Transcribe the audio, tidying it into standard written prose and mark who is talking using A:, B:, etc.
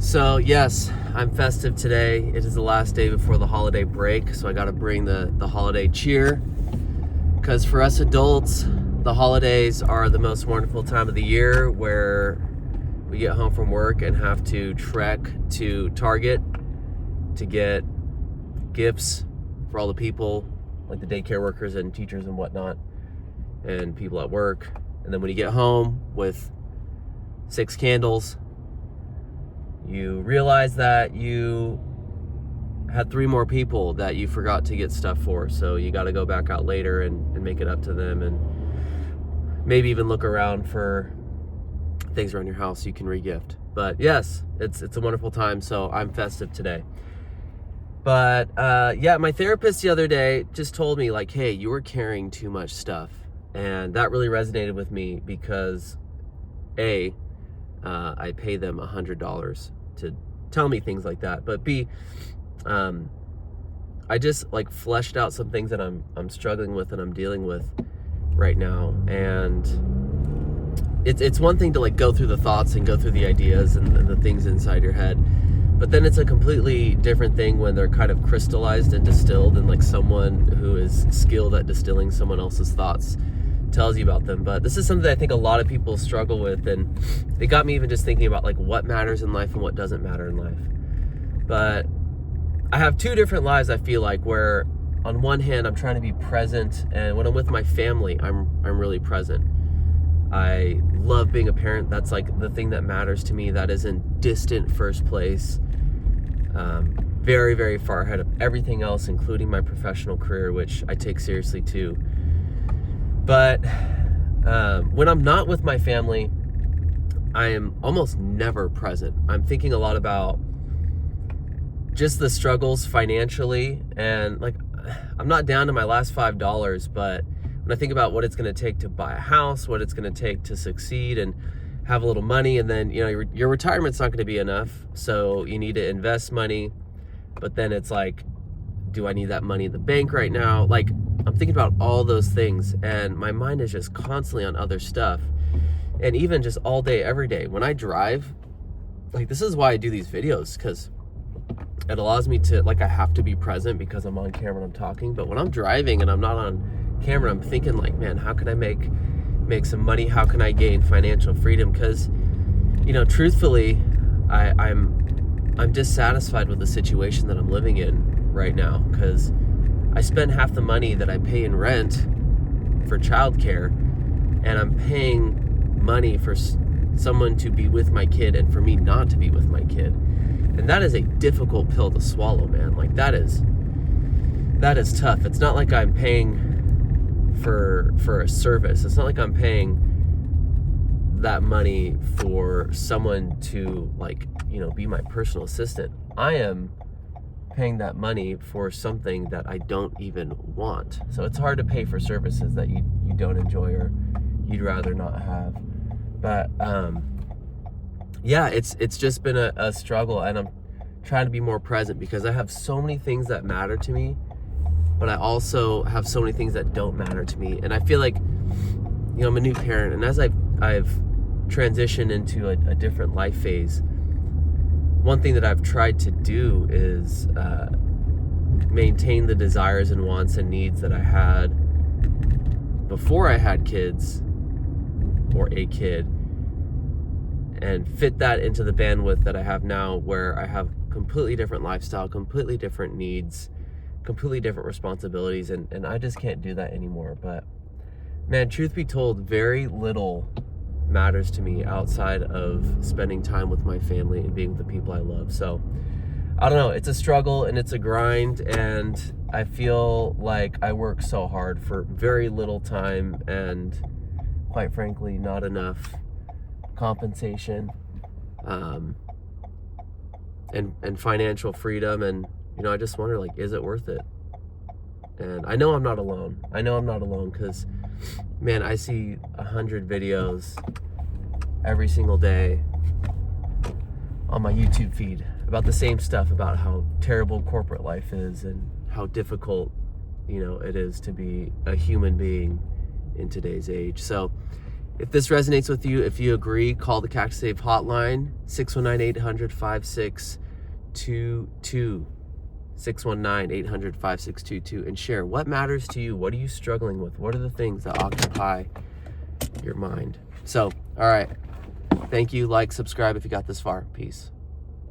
A: So yes, I'm festive today. It is the last day before the holiday break, so I got to bring the holiday cheer. Because for us adults, the holidays are the most wonderful time of the year where we get home from work and have to trek to Target to get gifts for all the people, like the daycare workers and teachers and whatnot, and people at work. And then when you get home with 6 candles, you realize that you had 3 more people that you forgot to get stuff for. So you got to go back out later and make it up to them, and maybe even look around for things around your house you can re-gift. But yes, it's a wonderful time. So I'm festive today. But yeah, my therapist the other day just told me, like, hey, you were carrying too much stuff. And that really resonated with me because I pay them $100 to tell me things like that. But B, I just like fleshed out some things that I'm struggling with and I'm dealing with right now. And it's one thing to like go through the thoughts and go through the ideas and the things inside your head. But then it's a completely different thing when they're kind of crystallized and distilled, and like someone who is skilled at distilling someone else's thoughts tells you about them. But this is something that I think a lot of people struggle with, and it got me even just thinking about like what matters in life and what doesn't matter in life. But I have 2 different lives, I feel like, where on one hand I'm trying to be present, and when I'm with my family I'm really present. I love being a parent. That's like the thing that matters to me. That is in distant first place, very, very far ahead of everything else, including my professional career, which I take seriously too. But when I'm not with my family, I am almost never present. I'm thinking a lot about just the struggles financially, and like I'm not down to my last $5, but when I think about what it's going to take to buy a house, what it's going to take to succeed and have a little money, and then your retirement's not going to be enough, so you need to invest money. But then it's like, do I need that money in the bank right now? Like, I'm thinking about all those things, and my mind is just constantly on other stuff. And even just all day, every day, when I drive, like, this is why I do these videos, because it allows me to, like, I have to be present because I'm on camera and I'm talking. But when I'm driving and I'm not on camera, I'm thinking like, man, how can I make some money? How can I gain financial freedom? Because, truthfully, I'm dissatisfied with the situation that I'm living in right now, because I spend half the money that I pay in rent for childcare, and I'm paying money for someone to be with my kid and for me not to be with my kid. And that is a difficult pill to swallow, man. Like, that is tough. It's not like I'm paying for a service. It's not like I'm paying that money for someone to, like, be my personal assistant. I am paying that money for something that I don't even want. So it's hard to pay for services that you don't enjoy or you'd rather not have. But yeah, it's just been a struggle, and I'm trying to be more present because I have so many things that matter to me, but I also have so many things that don't matter to me. And I feel like, I'm a new parent, and as I've transitioned into a different life phase, one thing that I've tried to do is maintain the desires and wants and needs that I had before I had kids or a kid, and fit that into the bandwidth that I have now, where I have completely different lifestyle, completely different needs, completely different responsibilities, and I just can't do that anymore. But man, truth be told, very little matters to me outside of spending time with my family and being with the people I love. So I don't know, it's a struggle and it's a grind, and I feel like I work so hard for very little time and, quite frankly, not enough compensation and financial freedom. And I just wonder, like, is it worth it? And I know I'm not alone. Because, man, I see 100 videos every single day on my YouTube feed about the same stuff, about how terrible corporate life is and how difficult, it is to be a human being in today's age. So If this resonates with you, if you agree, call the Cactus Save hotline, 619-800-5622. 619-800-5622, and share what matters to you. What are you struggling with? What are the things that occupy your mind? So, all right. Thank you. Like, subscribe if you got this far. Peace.